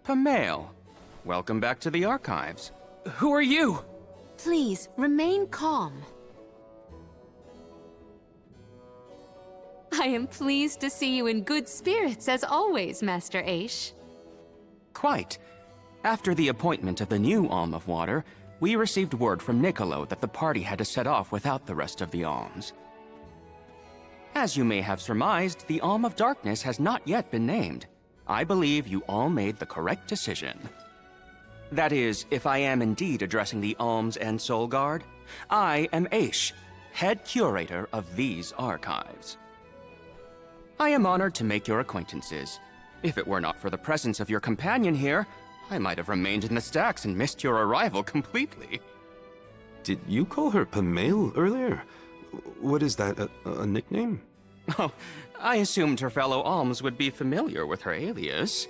Pamail, welcome back to the archives. Who are you? Please, remain calm. I am pleased to see you in good spirits, as always, Master Aish. Quite. After the appointment of the new Alm of Water, we received word from Niccolo that the party had to set off without the rest of the alms. As you may have surmised, the Alm of Darkness has not yet been named. I believe you all made the correct decision. That is, if I am indeed addressing the Alms and Soul Guard, I am Aish, head curator of these archives. I am honored to make your acquaintances. If it were not for the presence of your companion here, I might have remained in the stacks and missed your arrival completely. Did you call her Pamail earlier? What is that, a nickname? Oh, I assumed her fellow alms would be familiar with her alias.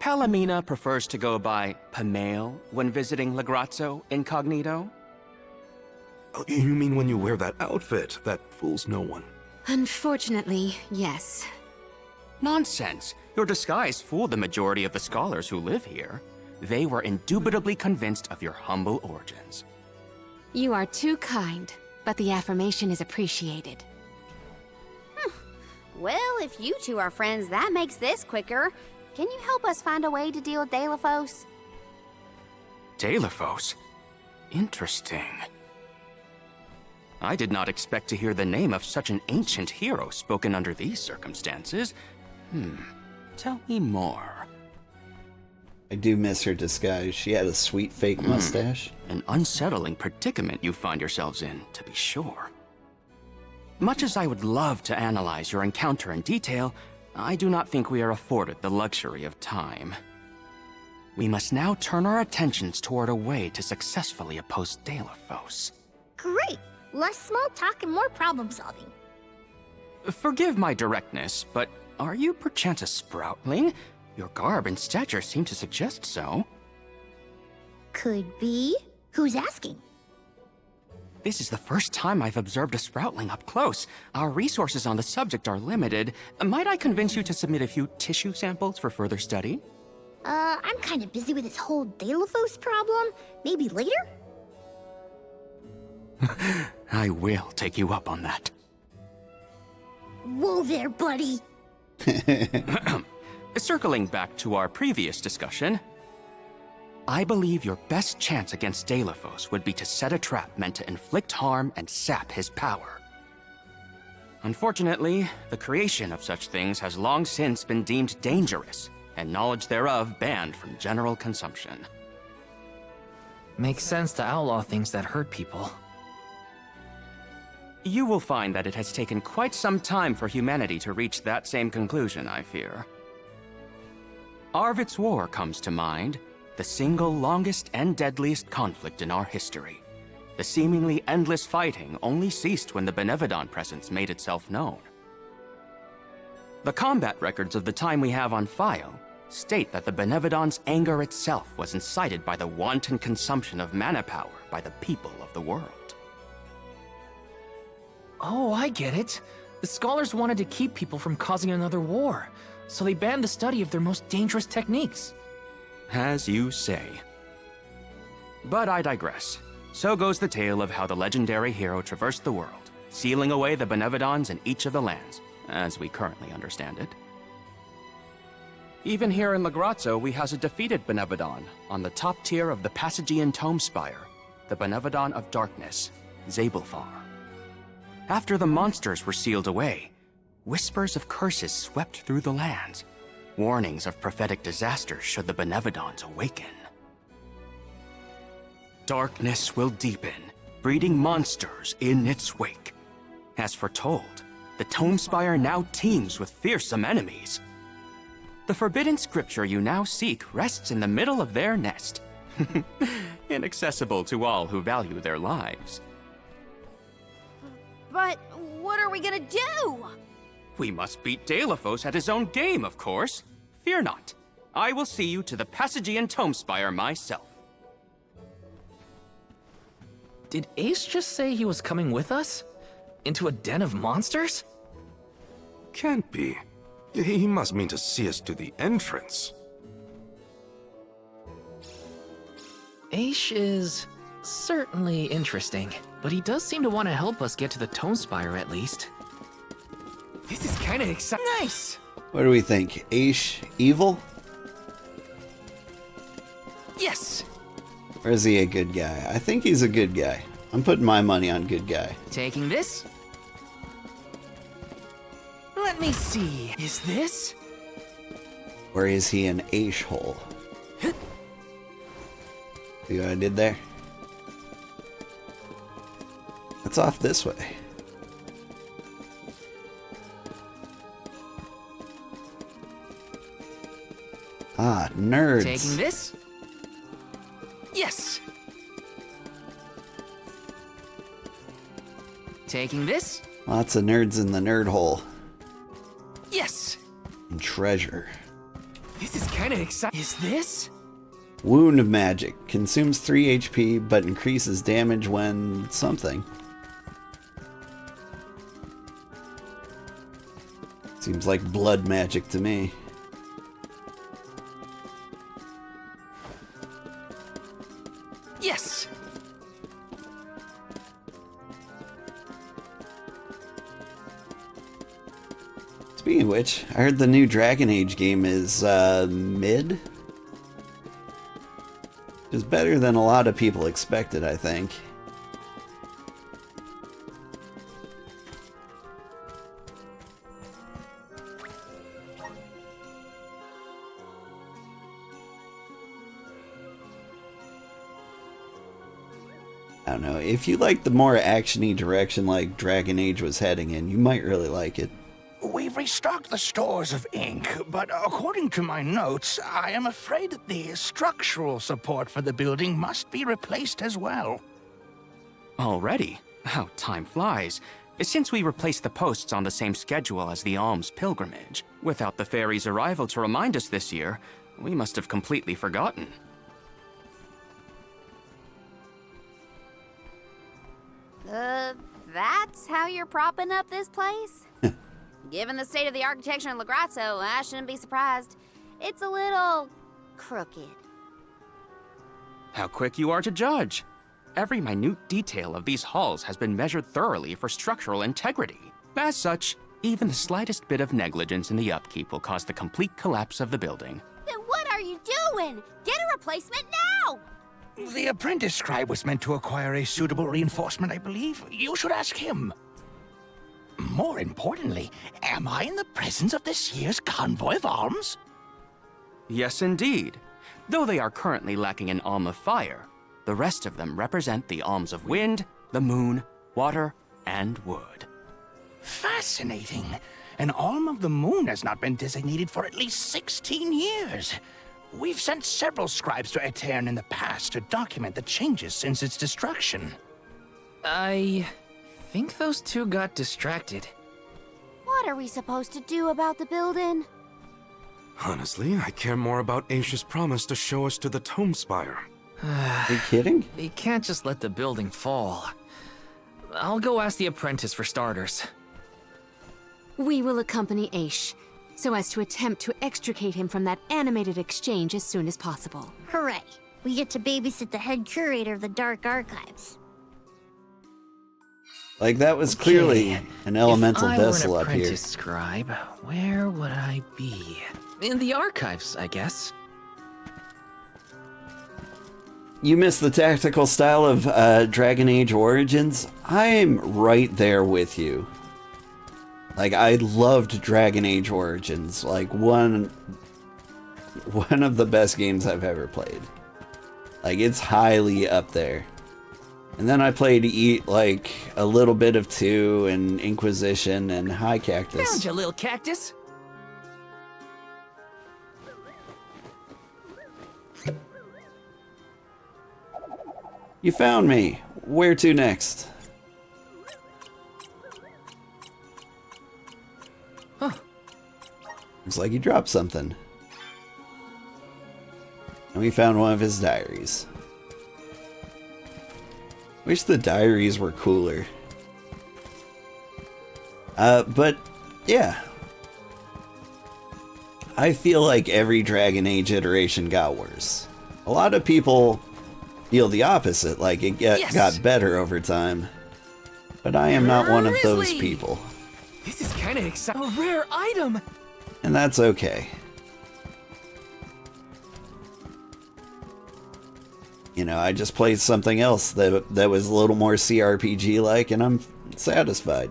Palomina prefers to go by Pamail when visiting Legrazzo incognito. Oh, you mean when you wear that outfit that fools no one? Unfortunately, yes. Nonsense. Your disguise fooled the majority of the scholars who live here. They were indubitably convinced of your humble origins. You are too kind, but the affirmation is appreciated. Well, if you two are friends, that makes this quicker. Can you help us find a way to deal with Daelophos? Daelophos? Interesting. I did not expect to hear the name of such an ancient hero spoken under these circumstances. Tell me more. I do miss her disguise. She had a sweet fake mustache. An unsettling predicament you find yourselves in, to be sure. Much as I would love to analyze your encounter in detail, I do not think we are afforded the luxury of time. We must now turn our attentions toward a way to successfully oppose Daelophos. Great! Less small talk and more problem solving. Forgive my directness, but are you perchance a sproutling? Your garb and stature seem to suggest so. Could be. Who's asking? This is the first time I've observed a sproutling up close. Our resources on the subject are limited. Might I convince you to submit a few tissue samples for further study? I'm kind of busy with this whole Daelophos problem. Maybe later? I will take you up on that. Whoa there, buddy. Circling back to our previous discussion, I believe your best chance against Daelophos would be to set a trap meant to inflict harm and sap his power. Unfortunately, the creation of such things has long since been deemed dangerous, and knowledge thereof banned from general consumption. Makes sense to outlaw things that hurt people. You will find that it has taken quite some time for humanity to reach that same conclusion, I fear. Arvid's War comes to mind, the single longest and deadliest conflict in our history. The seemingly endless fighting only ceased when the Benevodon presence made itself known. The combat records of the time we have on file state that the Benevodon's anger itself was incited by the wanton consumption of mana power by the people of the world. Oh, I get it. The scholars wanted to keep people from causing another war, so they banned the study of their most dangerous techniques. As you say. But I digress. So goes the tale of how the legendary hero traversed the world, sealing away the Benevodons in each of the lands, as we currently understand it. Even here in Legrazzo, we has a defeated Benevodon on the top tier of the Passagean Tome Spire, the Benevodon of Darkness, Zabelfar. After the monsters were sealed away, whispers of curses swept through the lands, warnings of prophetic disaster should the Benevodons awaken. Darkness will deepen, breeding monsters in its wake. As foretold, the Tome Spire now teems with fearsome enemies. The forbidden scripture you now seek rests in the middle of their nest, inaccessible to all who value their lives. But what are we gonna do? We must beat Daelophos at his own game, of course. Fear not. I will see you to the Passagean Tome Spire myself. Did Ace just say he was coming with us? Into a den of monsters? Can't be. He must mean to see us to the entrance. Aish is certainly interesting, but he does seem to want to help us get to the Tome Spire at least. This is kind of exciting. Nice! What do we think? Aish evil? Yes! Or is he a good guy? I think he's a good guy. I'm putting my money on good guy. Taking this? Let me see. Is this? Or is he an Aish hole? See what I did there? It's off this way. Ah, nerds. Taking this? Yes! Taking this? Lots of nerds in the nerd hole. Yes! And treasure. This is kind of exciting. Is this? Wound magic. Consumes 3 HP, but increases damage when something. Seems like blood magic to me. Yes! Speaking of which, I heard the new Dragon Age game is mid. It's better than a lot of people expected, I think. I don't know, if you like the more action-y direction like Dragon Age was heading in, you might really like it. We've restocked the stores of ink, but according to my notes, I am afraid that the structural support for the building must be replaced as well. Already? How time flies. Since we replaced the posts on the same schedule as the Alms pilgrimage, without the fairy's arrival to remind us this year, we must have completely forgotten. That's how you're propping up this place? Given the state of the architecture in Lagrazzo, I shouldn't be surprised. It's a little crooked. How quick you are to judge. Every minute detail of these halls has been measured thoroughly for structural integrity. As such, even the slightest bit of negligence in the upkeep will cause the complete collapse of the building. Then what are you doing? Get a replacement now! The apprentice scribe was meant to acquire a suitable reinforcement, I believe. You should ask him. More importantly, am I in the presence of this year's Convoy of Alms? Yes, indeed. Though they are currently lacking an Alm of Fire, the rest of them represent the Alms of Wind, the Moon, Water, and Wood. Fascinating. An Alm of the Moon has not been designated for at least 16 years. We've sent several scribes to Aetern in the past to document the changes since its destruction. I think those two got distracted. What are we supposed to do about the building? Honestly, I care more about Aish's promise to show us to the Tome Spire. Are you kidding? You can't just let the building fall. I'll go ask the apprentice for starters. We will accompany Aish, so as to attempt to extricate him from that animated exchange as soon as possible. Hooray. We get to babysit the head curator of the Dark Archives. Like, that was clearly an elemental vessel If up I were an here. apprentice scribe, where would I be? In the archives, I guess. You missed the tactical style of Dragon Age Origins? I'm right there with you. Like, I loved Dragon Age Origins. Like, one of the best games I've ever played. Like, it's highly up there. And then I played like a little bit of 2 and Inquisition and High Cactus. Found you, little cactus. You found me. Where to next? Huh. Looks like he dropped something. And we found one of his diaries. Wish the diaries were cooler. But yeah. I feel like every Dragon Age iteration got worse. A lot of people feel the opposite, like it got better over time. But I am not one of those Grizzly! people. This is kind of exciting. A rare item! And that's okay. You know, I just played something else that was a little more CRPG-like, and I'm satisfied.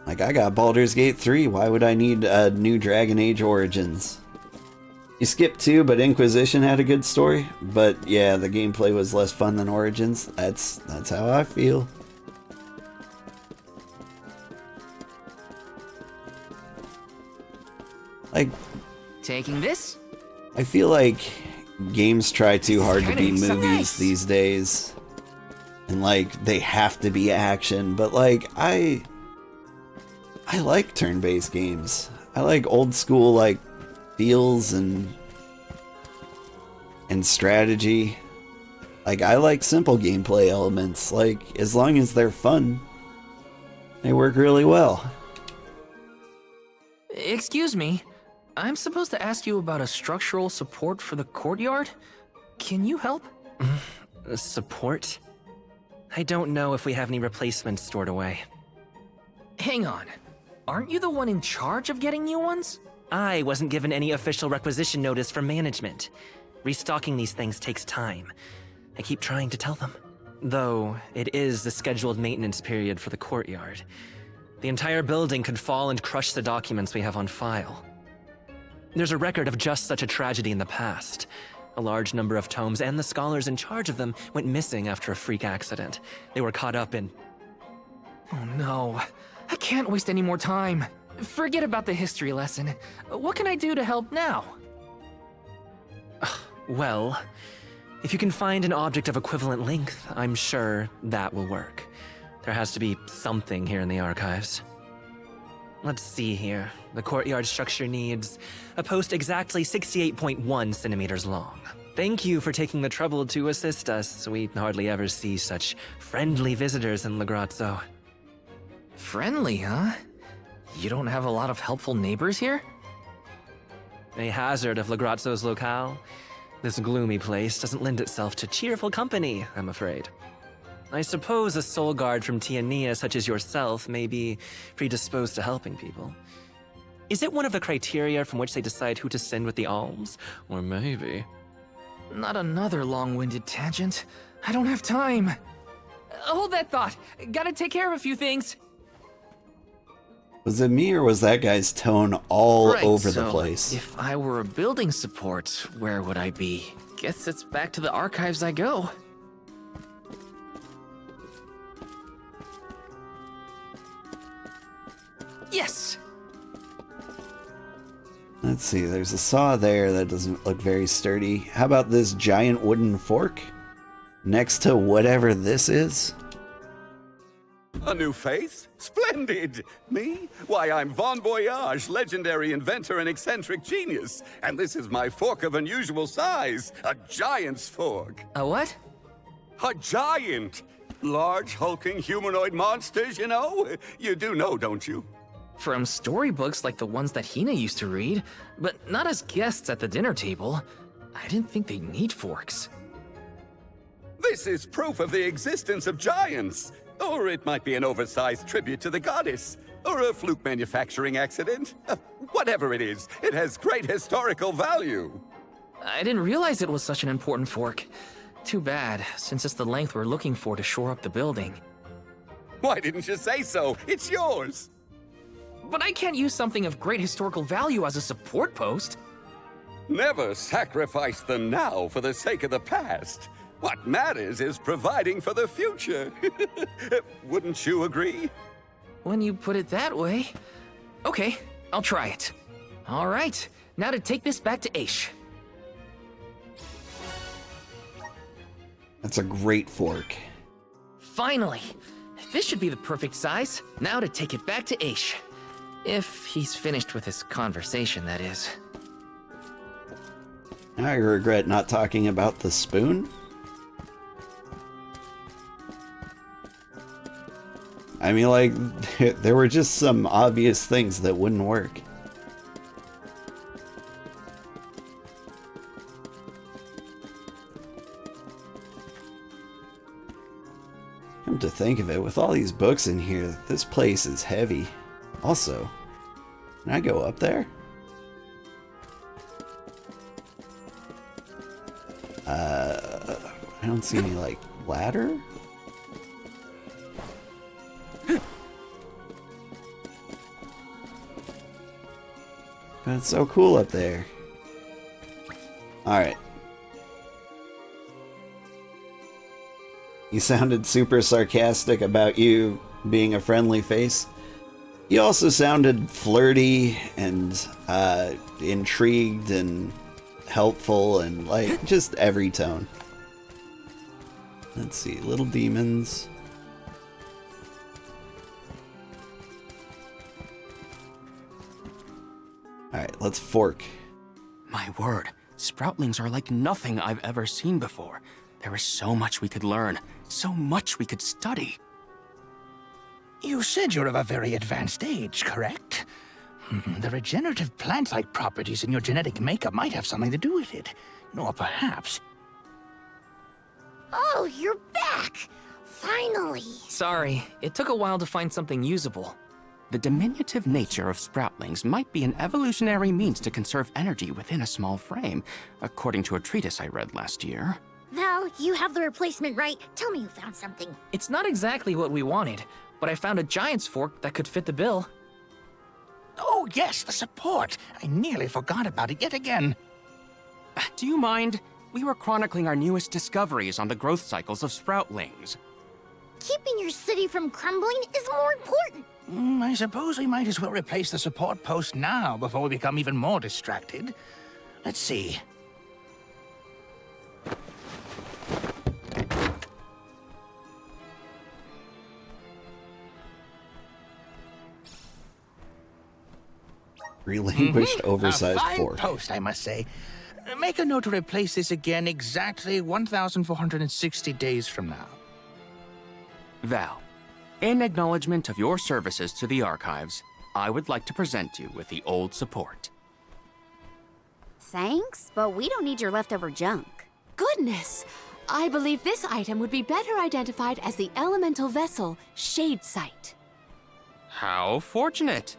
Like, I got Baldur's Gate 3, why would I need a new Dragon Age Origins? You skipped 2, but Inquisition had a good story. But yeah, the gameplay was less fun than Origins. That's how I feel. Like, Taking this? I feel like games try too hard to be kinda movies nice. these days. And like, they have to be action, but like, I like turn-based games. I like old school, like, feels and strategy. Like, I like simple gameplay elements. Like, as long as they're fun, they work really well. Excuse me. I'm supposed to ask you about a structural support for the courtyard? Can you help? Support? I don't know if we have any replacements stored away. Hang on. Aren't you the one in charge of getting new ones? I wasn't given any official requisition notice from management. Restocking these things takes time. I keep trying to tell them. Though, it is the scheduled maintenance period for the courtyard. The entire building could fall and crush the documents we have on file. There's a record of just such a tragedy in the past. A large number of tomes and the scholars in charge of them went missing after a freak accident. They were caught up in... Oh no. I can't waste any more time. Forget about the history lesson. What can I do to help now? Well, if you can find an object of equivalent length, I'm sure that will work. There has to be something here in the archives. Let's see here. The courtyard structure needs a post exactly 68.1 centimeters long. Thank you for taking the trouble to assist us. We hardly ever see such friendly visitors in Legrazzo. Friendly, huh? You don't have a lot of helpful neighbors here? A hazard of Legrazzo's locale. This gloomy place doesn't lend itself to cheerful company, I'm afraid. I suppose a soul guard from Tiania such as yourself may be predisposed to helping people. Is it one of the criteria from which they decide who to send with the alms? Or maybe... Not another long-winded tangent. I don't have time. Hold that thought. Gotta take care of a few things. Was it me or was that guy's tone all Right, over so the place? if I were a building support, where would I be? Guess it's back to the archives I go. Yes! Let's see, there's a saw there that doesn't look very sturdy. How about this giant wooden fork? Next to whatever this is? A new face? Splendid! Me? Why, I'm Bon Voyage, legendary inventor and eccentric genius. And this is my fork of unusual size. A giant's fork. A what? A giant! Large, hulking humanoid monsters, you know? You do know, don't you? From storybooks like the ones that Hina used to read, but not as guests at the dinner table. I didn't think they'd need forks. This is proof of the existence of giants. Or it might be an oversized tribute to the goddess. Or a fluke manufacturing accident. Whatever it is, it has great historical value. I didn't realize it was such an important fork. Too bad, since it's the length we're looking for to shore up the building. Why didn't you say so? It's yours. But I can't use something of great historical value as a support post. Never sacrifice them now for the sake of the past. What matters is providing for the future. Wouldn't you agree? When you put it that way. Okay, I'll try it. All right, now to take this back to Aish. That's a great fork. Finally! This should be the perfect size. Now to take it back to Aish. If he's finished with his conversation, that is. I regret not talking about the spoon. I mean, like, there were just some obvious things that wouldn't work. to think of it, with all these books in here, this place is heavy. Also, can I go up there? I don't see any, like, ladder? But it's so cool up there. Alright. You sounded super sarcastic about you being a friendly face. You also sounded flirty and intrigued and helpful and like just every tone. Let's see, little demons. Alright, let's fork. My word, sproutlings are like nothing I've ever seen before. There is so much we could learn, so much we could study. You said you're of a very advanced age, correct? The regenerative plant-like properties in your genetic makeup might have something to do with it. Or perhaps... Oh, you're back! Finally! Sorry, it took a while to find something usable. The diminutive nature of sproutlings might be an evolutionary means to conserve energy within a small frame, according to a treatise I read last year. Val, you have the replacement, right? Tell me you found something. It's not exactly what we wanted, but I found a giant's fork that could fit the bill. Oh yes, the support! I nearly forgot about it yet again. Do you mind? We were chronicling our newest discoveries on the growth cycles of sproutlings. Keeping your city from crumbling is more important. I suppose we might as well replace the support post now before we become even more distracted. Let's see. Mm-hmm. Relinquished oversized A fine fork. post, I must say. Make a note to replace this again exactly 1,460 days from now. Val, in acknowledgement of your services to the archives, I would like to present you with the old support. Thanks, but we don't need your leftover junk. Goodness! I believe this item would be better identified as the elemental vessel, Shade Sight. How fortunate!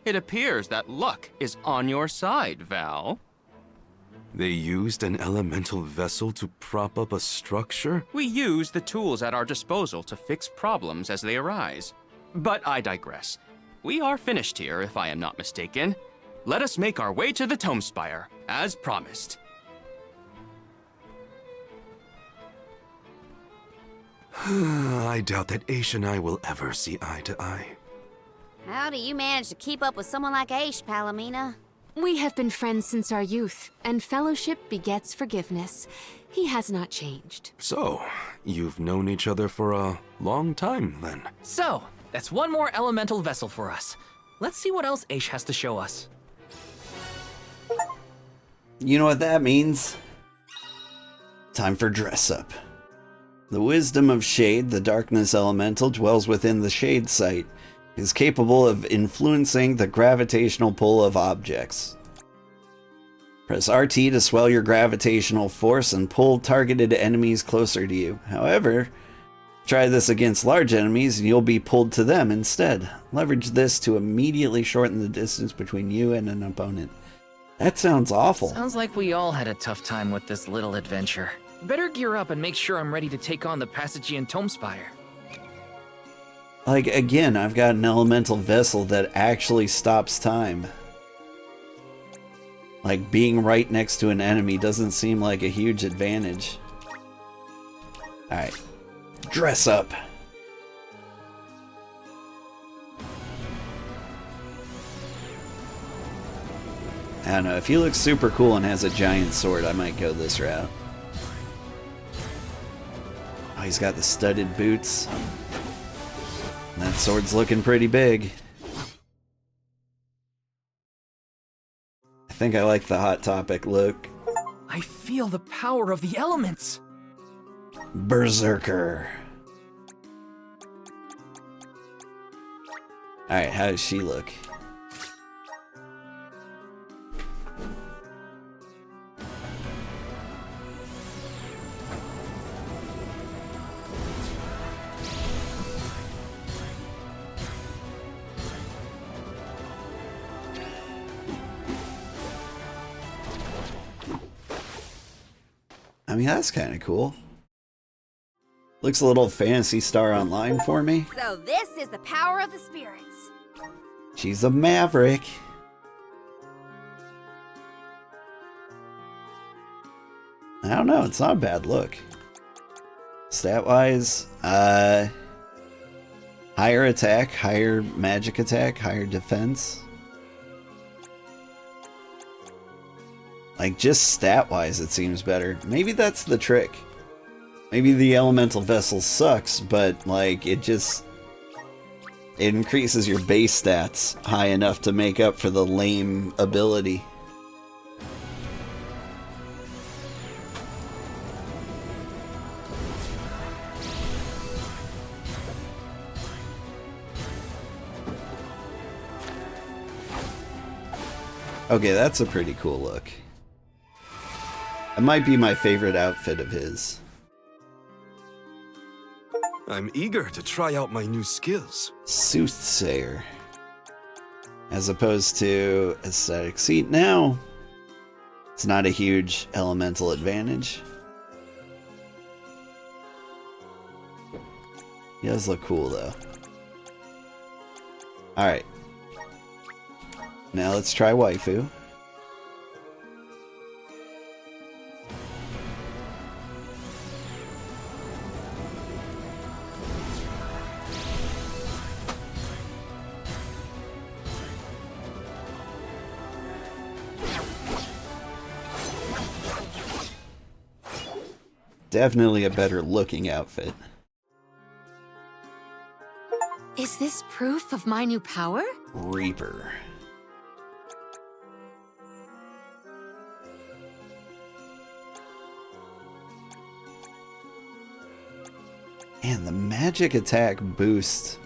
It appears that luck is on your side, Val. They used an elemental vessel to prop up a structure? We use the tools at our disposal to fix problems as they arise. But I digress. We are finished here, if I am not mistaken. Let us make our way to the Tome Spire, as promised. I doubt that Aish and I will ever see eye to eye. How do you manage to keep up with someone like Aish, Palomina? We have been friends since our youth, and fellowship begets forgiveness. He has not changed. So, you've known each other for a long time, then? So, that's one more elemental vessel for us. Let's see what else Aish has to show us. You know what that means? Time for dress up. The wisdom of Shade, the darkness elemental, dwells within the Shade Sight. Is capable of influencing the gravitational pull of objects. Press RT to swell your gravitational force and pull targeted enemies closer to you. However, try this against large enemies and you'll be pulled to them instead. Leverage this to immediately shorten the distance between you and an opponent. That sounds awful. Sounds like we all had a tough time with this little adventure. Better gear up and make sure I'm ready to take on the Passagean Tome Spire. Like, again, I've got an elemental vessel that actually stops time. Like, being right next to an enemy doesn't seem like a huge advantage. Alright. Dress up. I don't know, if he looks super cool and has a giant sword, I might go this route. Oh, he's got the studded boots. That sword's looking pretty big. I think I like the Hot Topic look. I feel the power of the elements! Berserker. Alright, how does she look? mean, that's kind of cool. Looks a little Phantasy Star Online for me. So this is the power of the spirits. She's a maverick. I don't know, it's not a bad look. Stat-wise, higher attack, higher magic attack, higher defense. Like, just stat-wise, it seems better. Maybe that's the trick. Maybe the elemental vessel sucks, but, like, it increases your base stats high enough to make up for the lame ability. Okay, that's a pretty cool look. It might be my favorite outfit of his. I'm eager to try out my new skills. Soothsayer. As opposed to Aesthetic Seat now. It's not a huge elemental advantage. He does look cool though. Alright. Now let's try Waifu. Definitely a better looking outfit. Is this proof of my new power? Reaper. Man, the magic attack boost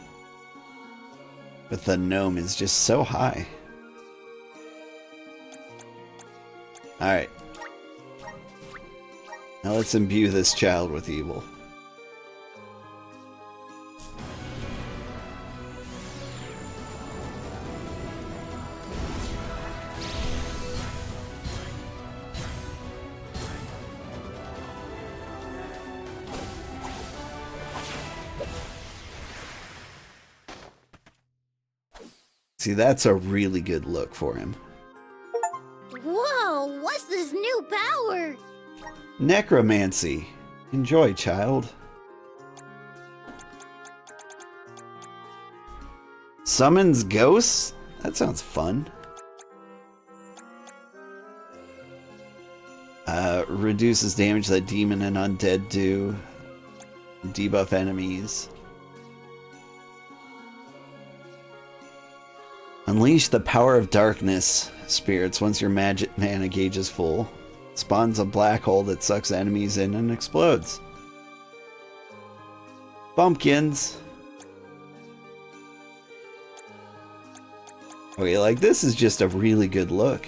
with the gnome is just so high. Alright. Now let's imbue this child with evil. See, that's a really good look for him. Whoa, what's this new power? Necromancy. Enjoy, child. Summons ghosts? That sounds fun. Reduces damage that demon and undead do. Debuff enemies. Unleash the power of darkness, spirits, once your magic mana gauge is full. Spawns a black hole that sucks enemies in and explodes. Bumpkins. Okay, like this is just a really good look.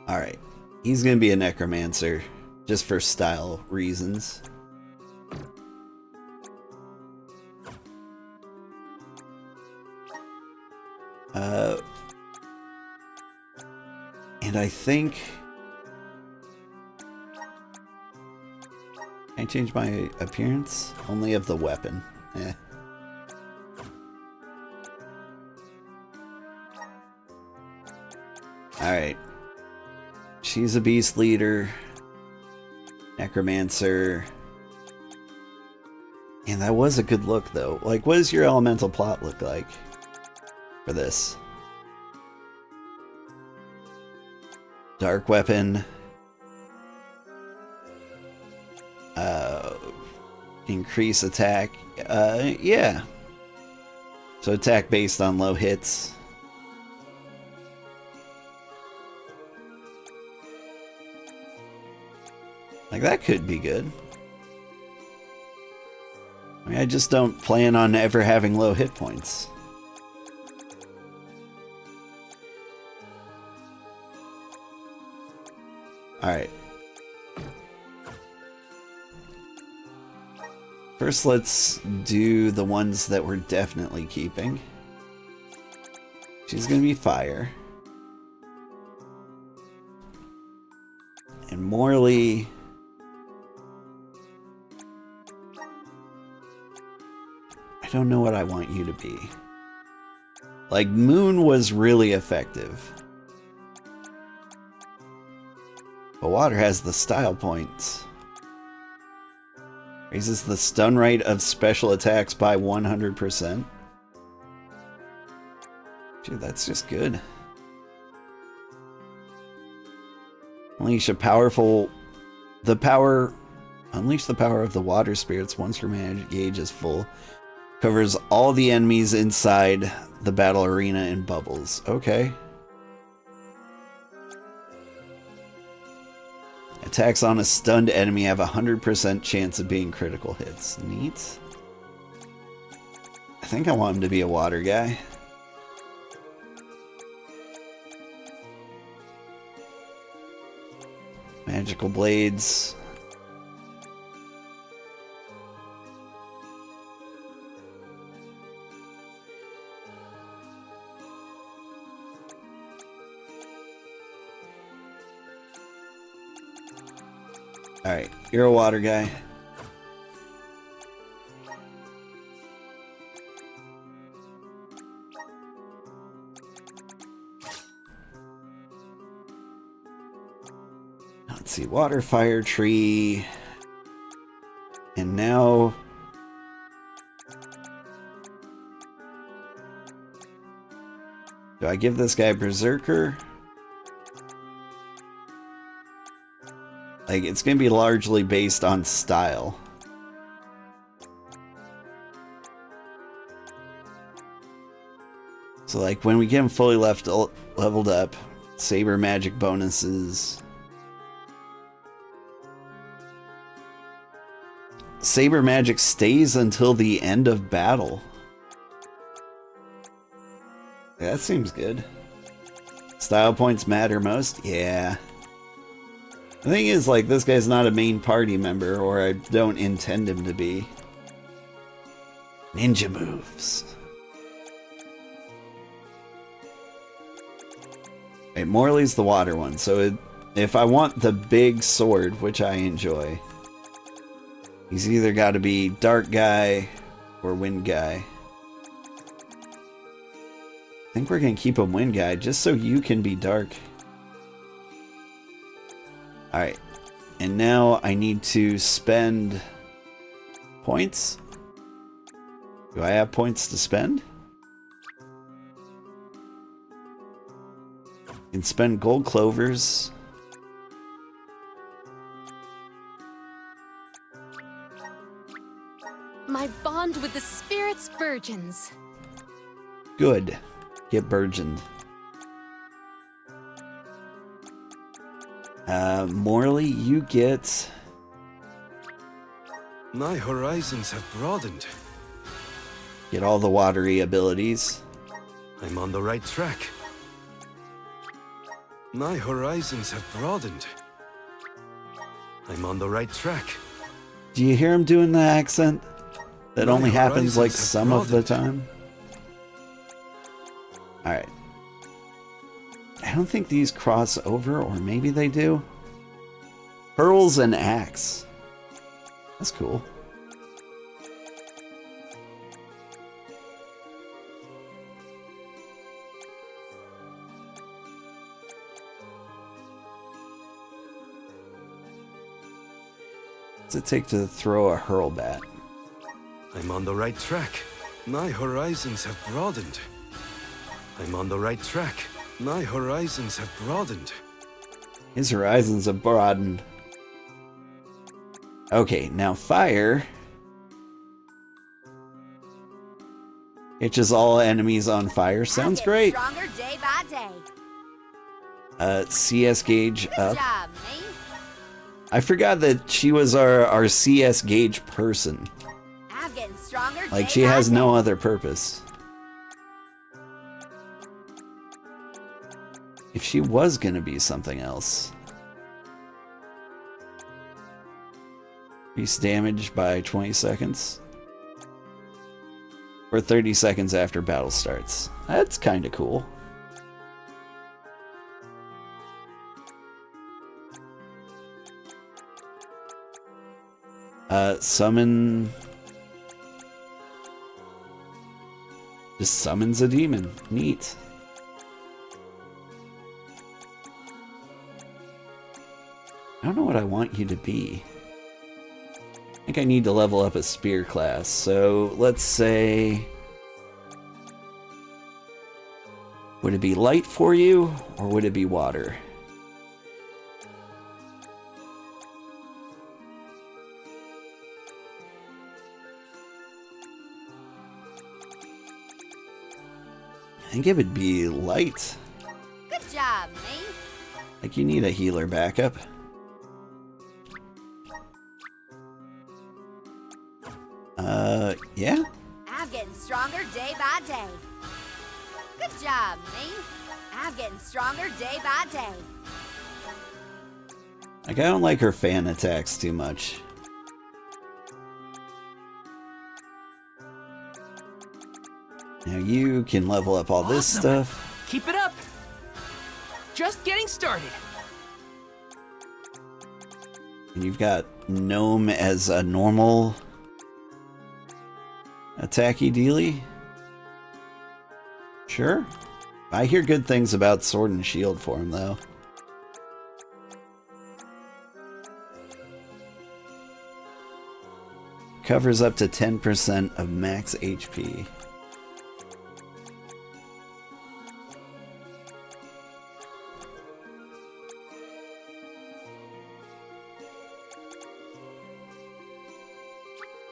Alright. He's gonna be a necromancer, just for style reasons. And I think... Can I change my appearance? Only of the weapon. Eh. Alright. She's a beast leader. Necromancer. And that was a good look, though. Like, what does your elemental plot look like for this? Dark weapon. Increase attack. Yeah. So attack based on low hits. Like, that could be good. I mean, I just don't plan on ever having low hit points. Alright. First, let's do the ones that we're definitely keeping. She's gonna be fire. And Morley... I don't know what I want you to be. Like, Moon was really effective. But Water has the style points. Raises the stun rate of special attacks by 100%. Dude, that's just good. Unleash the power of the water spirits once your mana gauge is full. Covers all the enemies inside the battle arena in bubbles. Okay. Attacks on a stunned enemy have a 100% chance of being critical hits. Neat. I think I want him to be a water guy. Magical blades. Alright, you're a water guy. Let's see, water, fire, tree. And now... do I give this guy Berserker? Like, it's going to be largely based on style. So, like, when we get him fully leveled up, Saber magic bonuses. Saber magic stays until the end of battle. Yeah, that seems good. Style points matter most? Yeah. The thing is, like, this guy's not a main party member, or I don't intend him to be. Ninja moves. Right, Morley's the water one, so if I want the big sword, which I enjoy, he's either got to be dark guy or wind guy. I think we're going to keep him wind guy, just so you can be dark. Alright, and now I need to spend points. Do I have points to spend? I can spend gold clovers. My bond with the spirits burgeons. Good. Get burgeoned. Morley, you get... My horizons have broadened. Get all the watery abilities. I'm on the right track. My horizons have broadened. I'm on the right track. Do you hear him doing the accent? That My only happens like horizons have some of the broadened. time? Alright. I don't think these cross over, or maybe they do. Pearls and axe. That's cool. What's it take to throw a hurl bat? I'm on the right track. My horizons have broadened. I'm on the right track. My horizons have broadened. His horizons have broadened. Okay, now fire hitches all enemies on fire. Sounds great. Stronger day by day. CS gauge Good up. job, me. I forgot that she was our CS gauge person. I'm getting stronger. Like, day she by has day. no other purpose. If she was gonna be something else, Increase damage by 20 seconds. Or 30 seconds after battle starts. That's kind of cool. Summon... Just summons a demon. Neat. I don't know what I want you to be. I think I need to level up a spear class, so let's say... Would it be light for you, or would it be water? I think it would be light. Good job, me. Like you need a healer backup. Yeah? I'm getting stronger day by day. Good job, me. I'm getting stronger day by day. Like, I don't like her fan attacks too much. Now you can level up all this stuff. Keep it up. Just getting started. And you've got Gnome as a normal attacky dealy. Sure. I hear good things about Sword and Shield for him, though. Covers up to 10% of max HP.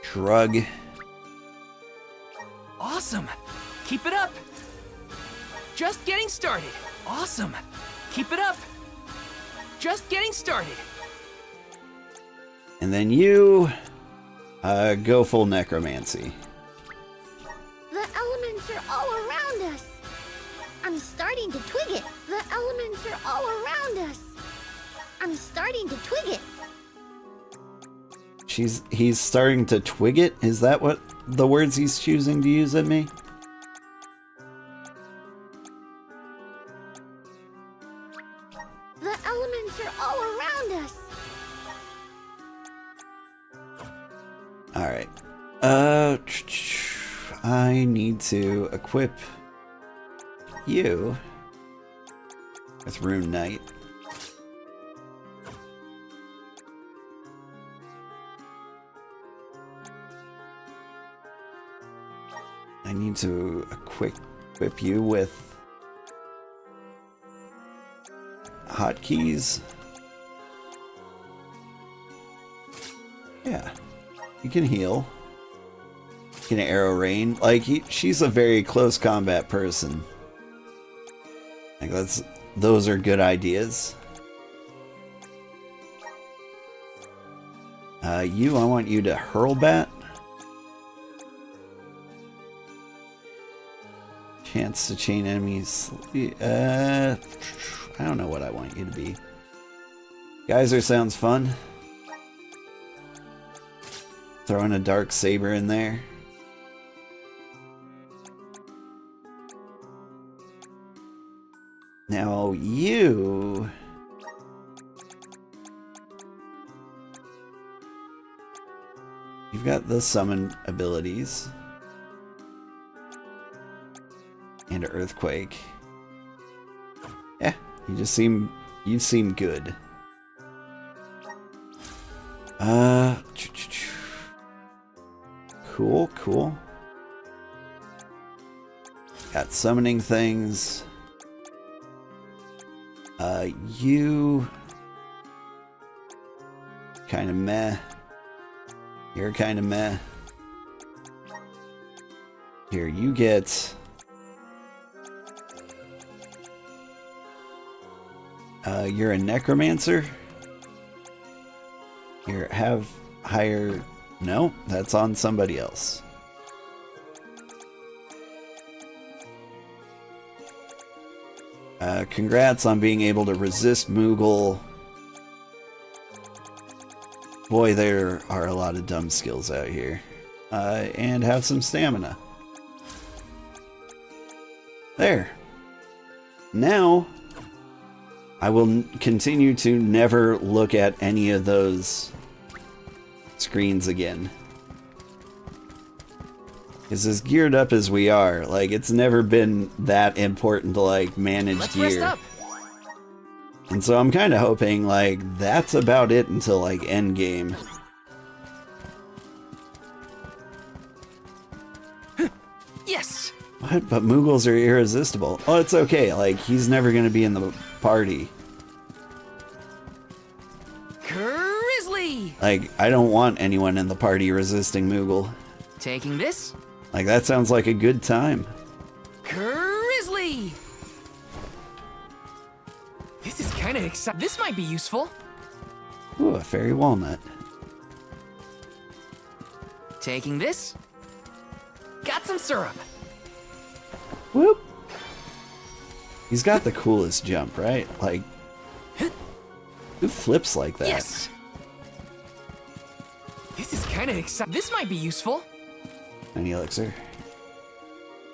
Shrug. Awesome. Keep it up. Just getting started. Awesome. Keep it up. Just getting started. And then you go full necromancy. The elements are all around us. I'm starting to twig it. The elements are all around us. I'm starting to twig it. He's starting to twig it? Is that what the words he's choosing to use at me? The elements are all around us. Alright. I need to equip you with Rune Knight. I need to equip you with hotkeys. Yeah, you can heal. You can arrow rain. Like she's a very close combat person. Like those are good ideas. I want you to hurl bat. Chance to chain enemies. I don't know what I want you to be. Geyser sounds fun. Throwing a dark saber in there. Now you've got the summon abilities. And earthquake. Yeah, you seem good. Cool. Got summoning things. You kind of meh. You're kind of meh. Here, you get you're a necromancer. Here, have higher... No, that's on somebody else. Congrats on being able to resist Moogle Boy, there are a lot of dumb skills out here. And have some stamina. There. Now, I will continue to never look at any of those screens again. Because as geared up as we are, like, it's never been that important to, like, manage gear. Rest up. And so I'm kind of hoping, like, that's about it until, like, endgame. Yes. What? But Moogles are irresistible. Oh, it's okay. Like, he's never going to be in the party. Grizzly. Like, I don't want anyone in the party resisting Moogle. Taking this. Like, that sounds like a good time. Grizzly. This is kind of exciting. This might be useful. Ooh, a fairy walnut. Taking this. Got some syrup. Whoop. He's got the coolest jump, right? Like, who flips like that? Yes. This is kind of exciting. This might be useful. Any elixir?